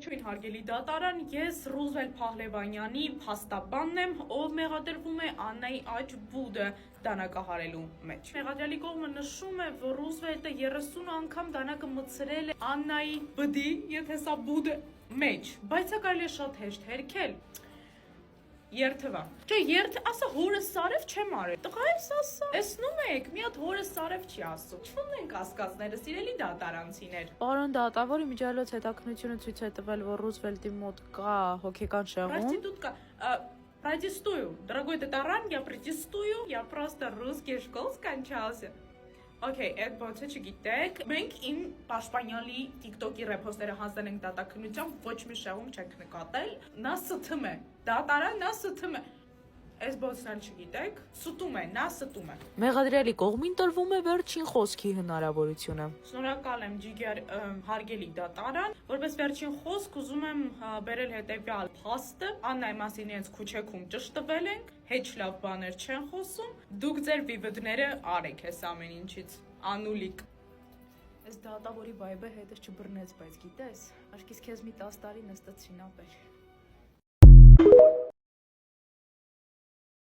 Ինչ հարգելի դատարան, ես Ռուզվելտ Փահլևանյանի փաստաբանն եմ, ով մեղադրվում է Աննայի աջ բուդը դանակահարելու մեջ։ Մեղադրյալի կողմը նշում է, որ Ռուզվելտը 30 անգամ դանակը մտցրել է Աննայի բդի, եթե սա բուդը մեջ, բայց սա կարելի է շատ հեշտ հերքել։ Երթվա։ Չէ, ասա հորս Սարև չեմ արել։ Տղայս ասա։ Տեսնում եք, մի հատ հորս Սարև չի ասում։ Չվում են կասկածները, սիրելի դատարանցիներ։ Պարոն դատավոր, իմիջիայլոց հետաքննությունը ցույց է տվել, որ Ռուզվելտի մոտ կա հոգեկան շեղում։ Проститутка. Протестую. Дорогой датаран, я протестую. Я просто русский школ скончался. Okay, այդ բացը չգիտեք։ Մենք իմ պաշտպանյալի TikTok-ի ռեպոստերը հանձնել ենք դատաքննության, ոչ մի շեղում չենք նկատել։ Նա ստում է։ Դատարան նա ստում է։ Այս բացն էլ չգիտեք։ Ստում է, նա ստում է։ Մեղադրյալի կողմին տրվում է վերջին խոսքի հնարավորությունը։ Շնորհակալ եմ Ջիգեր հարգելի դատարան, որպես վերջին խոսք ուզում եմ բերել հետևյալ փաստը։ Աննայի մասին իրենց քուչեքում ճշտվել ենք, հեչ լավ բաներ չեն խոսում։ Դուք ձեր վիվդները արեք այս ամեն ինչից։ Անուլիկ։ Այս դատավորի վայբը հետս չբռնեց, բայց գիտես, աշկիս քեզ մի 10 տարի նստեցրին ապեր։